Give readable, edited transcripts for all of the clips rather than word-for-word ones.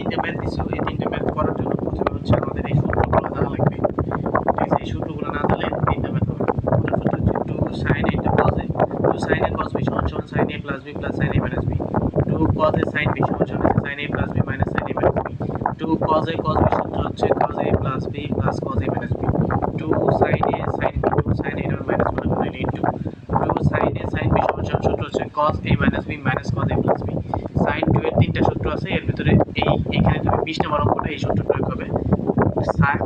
তিনটা ম্যাথ দিছো, এই তিনটা ম্যাথ করার জন্য প্রথমে হচ্ছে আমাদের এই সূত্রগুলো জানা লাগবে। ঠিক আছে, এই সূত্রগুলো না জানলে তিনটা ম্যাথ হবে। প্রথম সূত্র হচ্ছে 2 sin a into cos a, 2 sin a cos b সমান সমান sin a plus b plus sin a minus b, 2 cos a sin b সমান সমান sin a plus b minus sin a minus b, 2 cos a cos b সূত্র হচ্ছে cos a plus b plus cos a minus b, 2 sin a sin b, 2 sin a minus 1 into 2 sin a sin b সমান সমান সূত্র হচ্ছে cos a minus b minus cos a plus b। sin 2 এর তিনটা সূত্র আছে, এর ভিতরে এখানে তুমি 20 নম্বর অঙ্কটা এই সূত্র প্রয়োগ হবে।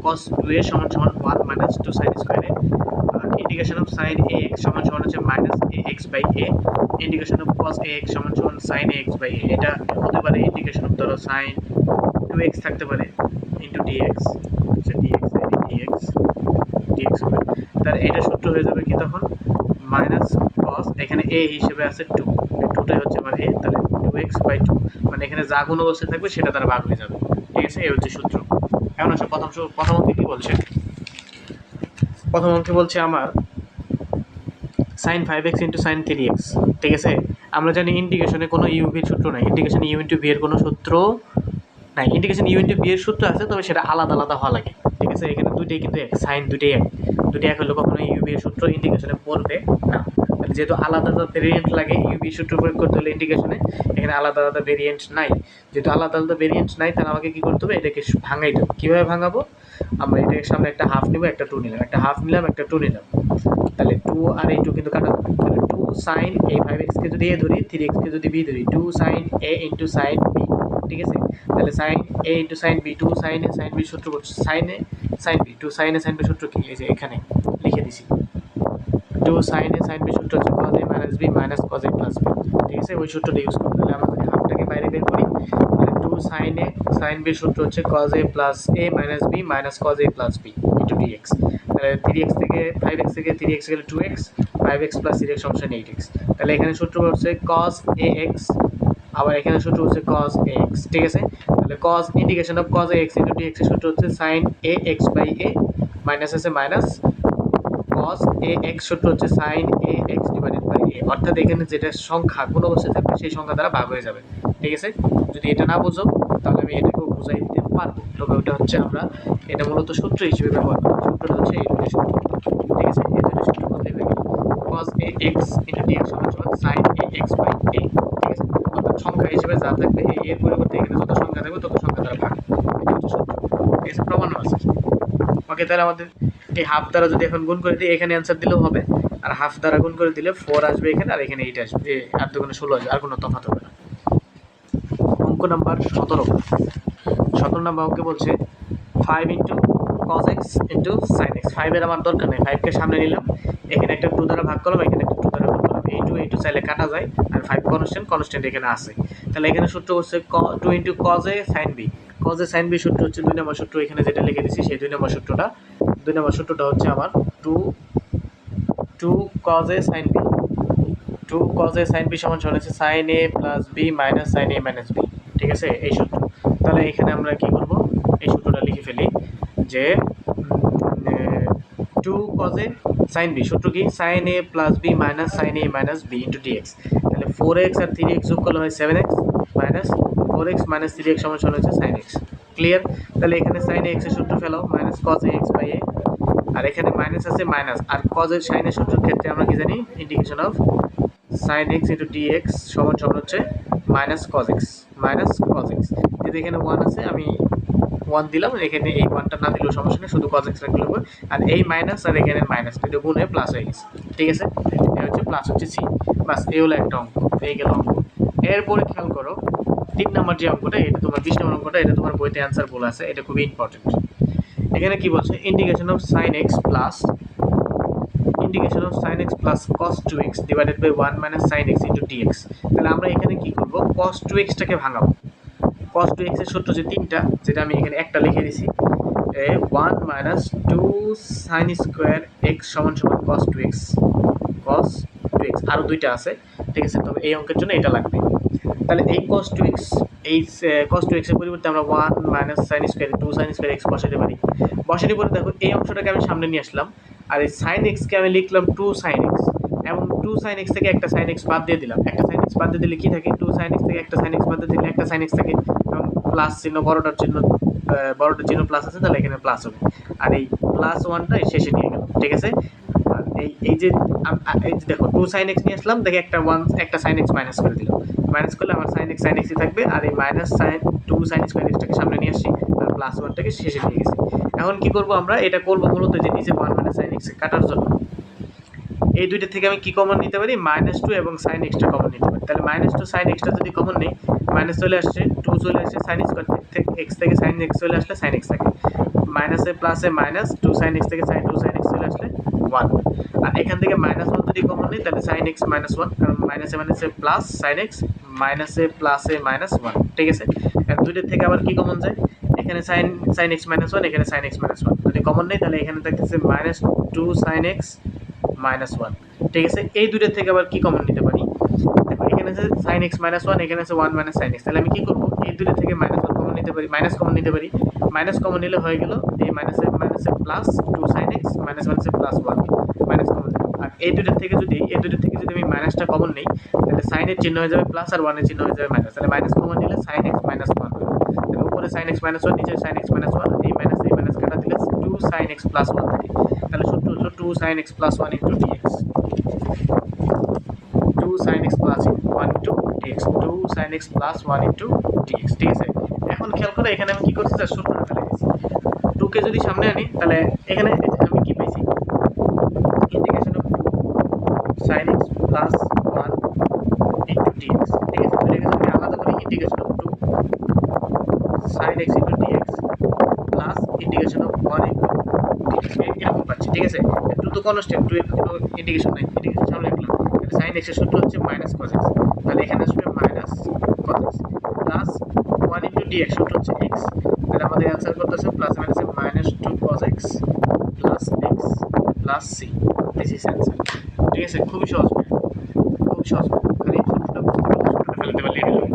cos 2a সমান সমান 1 minus 2 sin square a, integration of sin ax সমান সমান হচ্ছে minus ax by a, integration of cos ax সমান সমান sin ax by a। এটা হতে পারে ইন্টিগ্রেশন অফ ধরো sin 2x থাকতে পারে into dx, আচ্ছা dx dx dx হবে, তার এটা সূত্র হয়ে যাবে কি তখন মাইনাস cos, এখানে a হিসেবে আছে 2, 2টাই হচ্ছে আমার a, তাহলে 2x by 2, মানে এখানে যা গুণ অবস্থায় থাকবে সেটা দ্বারা ভাগ হয়ে যাবে। ঠিক আছে, এই হচ্ছে সূত্র। এখন আসলে প্রথম অঙ্কে কি বলছে, প্রথম অঙ্কে বলছে আমার sin 5x into sin 3x। ঠিক আছে, আমরা জানি ইন্টিগ্রেশনে কোনো ইউ ভির সূত্র নাই, ইন্টিগ্রেশনে ইউ ইন্টু ভি এর কোনো সূত্র নাই, ইন্টিগ্রেশন ইউ ইন্টু ভি এর সূত্র আছে, তবে সেটা আলাদা আলাদা হওয়া লাগে। ঠিক আছে, এখানে দুইটাই কিন্তু এক, সাইন দুইটাই এক, দুইটাই এক হলে কখনো ইউ ভি এর সূত্র ইন্টিগ্রেশনে পড়বে না। তাহলে যেহেতু আলাদা আলাদা ভেরিয়েন্ট লাগে ইউ ভি সূত্র প্রয়োগ করতে হলে ইন্টিগ্রেশনে, এখানে আলাদা আলাদা ভেরিয়েন্ট নাই, যেহেতু আলাদা আলাদা ভেরিয়েন্ট নাই তাহলে আমাকে কী করতে হবে, এটাকে ভাঙাইতে হবে। কীভাবে ভাঙাবো, আমরা এটাকে সামনে একটা হাফ নিব, একটা টু নিলাম, একটা হাফ নিলাম, একটা টু নিলাম, তাহলে 2 আর এই 2 কিন্তু কাটা যাবে, তাহলে 2 sin a 5x কে যদি a ধরি, 3x কে যদি b ধরি, 2 sin a into sin b। ঠিক আছে, তাহলে sin a into sin b, 2 sin a sin b সূত্র করছে sin a sin b, 2 sin a sin b সূত্র কি, এই যে এখানে লিখে দিছি, 2 sin a sin b সূত্র হচ্ছে cos a minus b minus cos a plus b। ঠিক আছে, ওই সূত্রটা ইউজ করতে হলে আমরা যদি হাফটাকে বাইরে বের করি, তাহলে 2 sin a sin b সূত্র হচ্ছে cos a plus a minus b minus cos a plus b into dx। তাহলে 3x থেকে 5x থেকে 3x গেলে 2x, 5x plus 3x সমান 8x। তাহলে এখানে সূত্র হচ্ছে cos ax, আবার এখানে সূত্র হচ্ছে cos ax। ঠিক আছে, তাহলে cos integration of cos ax into dx এর সূত্র হচ্ছে sin ax by a minus আছে মাইনাস cos ax সূত্র হচ্ছে sin ax divided by a, অর্থাৎ এখানে যেটা সংখ্যা কোন অবস্থায় থাকবে সেই সংখ্যা দ্বারা ভাগ হয়ে যাবে। ঠিক আছে, যদি এটা না বুঝো তাহলে আমি এটাকেও বুঝাই দিতে পারবো, তবে ওটা হচ্ছে আমরা এটা মূলত সূত্র হিসেবে ব্যবহার করি, সূত্রটা হচ্ছে এই দুটো সূত্র। ঠিক আছে, এই দুটো সূত্র বলতে গেলে cos ax into dx সমান সমান sin ax by a। ঠিক আছে, অর্থাৎ সংখ্যা হিসেবে যা থাকবে এর পরিবর্তে এখানে যত সংখ্যা থাকবে তত সংখ্যা দ্বারা ভাগ, এটা হচ্ছে সূত্র। ঠিক আছে, প্রমাণও আছে। ওকে, তাহলে আমাদের এই হাফ দ্বারা যদি এখন গুণ করে দিই, এখানে অ্যান্সার দিলেও হবে, আর হাফ দ্বারা গুণ করে দিলে 4 আসবে এখানে, আর এখানে 8 আসবে, আর দুগুণে 16 আসবে, আর কোনো তফাৎ হবে না। অঙ্ক নাম্বার 17, 17 নাম্বার অঙ্কে বলছে 5 into cos x into sin x। 5 এর আমার দরকার নেই, 5 কে সামনে নিলাম, এখানে একটা 2 দ্বারা ভাগ করলাম, এখানে একটা 2 দ্বারা ভাগ করলাম, এই 2 চাইলে কাটা যায়, আর 5 কনস্ট্যান্ট এখানে আছে। তাহলে এখানে সূত্র হচ্ছে 2 into cos a sin b, cos a sin b সূত্র হচ্ছে 2 নম্বর সূত্র, এখানে যেটা লিখে দিচ্ছি সেই 2 নম্বর সূত্রটা, 2 নম্বর সূত্রটা হচ্ছে আমার 2 cos a sin b, 2 cos a sin b সমান সমান হচ্ছে sin a plus b minus sin a minus b। ঠিক আছে, এই সূত্র। তাহলে এখানে আমরা কি করব, এই সূত্রটা লিখে ফেলি যে 2 cos a sin b সূত্র কি sin a plus b minus sin a minus b into dx। তাহলে 4x আর 3x যোগ করলে হয় 7x minus 4x minus 3x সমান সমান হচ্ছে sin x। ক্লিয়ার, তাহলে এখানে sin x এর সূত্র ফেলাও minus cos ax by a, আর এখানে মাইনাস আছে মাইনাস, আর cos এর sin এর সূত্রের ক্ষেত্রে আমরা কি জানি, integration of sin x into dx সমান সমান হচ্ছে মাইনাস cos x, যদি এখানে 1 আছে আমি 1 দিলাম, এখানে এই 1টা না দিলেও সমস্যা নেই, শুধু cos x রাখলে হবে, আর এই মাইনাস আর এখানে মাইনাস দুটো গুণ হয়ে প্লাস হয়ে গেছে। ঠিক আছে, এটা হচ্ছে প্লাস হচ্ছে সি, বাস এই হলো একটা অঙ্ক, এই গেল অঙ্ক। এরপরে খেয়াল করো 3 নম্বর যে অঙ্কটা, এটা তোমার 20 নম্বর অঙ্কটা, এটা তোমার বইতে অ্যান্সার বলা আছে, এটা খুবই ইম্পর্টেন্ট। এখানে কি বলছে, integration of sin x plus plus cos 2x divided by 1 minus sin x into dx। তাহলে আমরা এখানে কি করব, cos 2x টাকে ভাঙাবো। cos 2x এর সূত্র যে তিনটা, যেটা আমি এখানে একটা লিখে দিছি, 1 minus 2 sin square x সমান সমান cos 2x, আরো দুইটা আছে। ঠিক আছে, তবে এই অঙ্কের জন্য এটা লাগবে। তাহলে এই cos 2x, এই cos 2x এর পরিবর্তে আমরা 1 minus sin square 2 sin square x বসাতে পারি। বসানোর পরে দেখো এই অংশটাকে আমি সামনে নিয়ে আসলাম, আর এই sin x কে আমি লিখলাম 2 sin x, এবং 2 sin x থেকে একটা sin x বাদ দিয়ে দিলাম, একটা sin x বাদ দিয়ে দিলে কি থাকে, 2 sin x থেকে একটা sin x বাদ দিয়ে দিলে একটা sin x থাকে, এবং প্লাস চিহ্ন বড়টার চিহ্ন প্লাস আছে, তাহলে এখানে প্লাস হবে। আর এই প্লাস ওয়ানটা শেষে নিয়ে গেলাম, ঠিক আছে। আর এই যে দেখো 2 sin x নিয়ে আসলাম, দেখে একটা sin x মাইনাস করে দিলাম, মাইনাস করলে আমার sin x ই থাকবে, আর এই মাইনাস sin 2 sin x টাকে সামনে নিয়ে আসছি, আর প্লাস ওয়ানটাকে শেষে নিয়ে গেছি। এখন কি করব আমরা, এটা করব মূলত যে নিচে 1 মানে sin x কাটার জন্য এই দুইটা থেকে আমি কি কমন নিতে পারি, -2 এবং sin x টা কমন নিতে পারি। তাহলে -2 sin x টা যদি কমন নেই, মাইনাস চলে আসছে, 2 চলে আসছে, sin x থেকে sin x চলে আসলে sin x থাকে, মাইনাসে প্লাসে মাইনাস 2 sin x থেকে sin 2 sin x চলে আসলে 1। আর এখান থেকে -1 যদি কমন নেই, তাহলে sin x -1, কারণ মাইনাসে প্লাস sin x, মাইনাসে প্লাসে -1, ঠিক আছে। আর দুইটার থেকে আবার কি কমন যায়, এখানে sin x -1, এখানে sin x -1 যদি কমন নেই, তাহলে এখানে থাকতেছে -2 sin x -1, ঠিক আছে। এই দুইটার থেকে আবার কি কমন নিতে পারি, দেখো এখানে আছে sin x -1, এখানে আছে 1 - sin x, তাহলে আমি কি করব, এই দুইটা থেকে -1 কমন নিতে পারি, মাইনাস কমন নিতে পারি, মাইনাস কমন নিলে হয়ে গেল এই মাইনাসে প্লাস 2 sin x মাইনাসে প্লাস 1, মাইনাস কমন নিলাম। আর এই দুইটার থেকে যদি আমি মাইনাসটা কমন নেই, তাহলে sin এর চিহ্ন হয়ে যাবে প্লাস, আর 1 এর চিহ্ন হয়ে যাবে মাইনাস, তাহলে মাইনাস কমন নিলে sin x -1 হবে। তাহলে উপরে sin x -1, নিচে sin x -1, এই মাইনাস কাটা দিলে 2 sin x + 1 থাকে। তাহলে সূত্র হলো 2 sin x + 1 * dx, 2 sin x + 1 * dx, 2 sin x + 1 * dx, ঠিক আছে। এখন খেয়াল করো, এখানে আমি কি করছি, তার সূত্রটা ফেলে দিয়েছি। 2 কে যদি সামনে আনি, তাহলে এখানে আমি কি পাইছি, integration of 2 sin x + 1 * dx, ঠিক আছে। তাহলে এখানে আমি আলাদা করে integration of 2 sin x * dx plus integration of 1 * dx এরকম পাচ্ছি, ঠিক আছে। 2 তো কনস্ট্যান্ট, 2 এর কোনো ইন্টিগ্রেশন নাই, ইন্টিগ্রেশন সামনে রাখলাম, তাহলে sin x এর সূত্র হচ্ছে -cos x, তাহলে এখানে আসবে -cos x প্লাস 1 * dx সূত্র হচ্ছে x, তাহলে আমাদের অ্যানসার করতেছে প্লাস মাইনাসে -2 cos x plus x plus c, this is answer, ঠিক আছে। খুবই সহজ, খালি সূত্রটা বুঝতে পারলে সূত্রটা ফেলতে পারলেই হলো।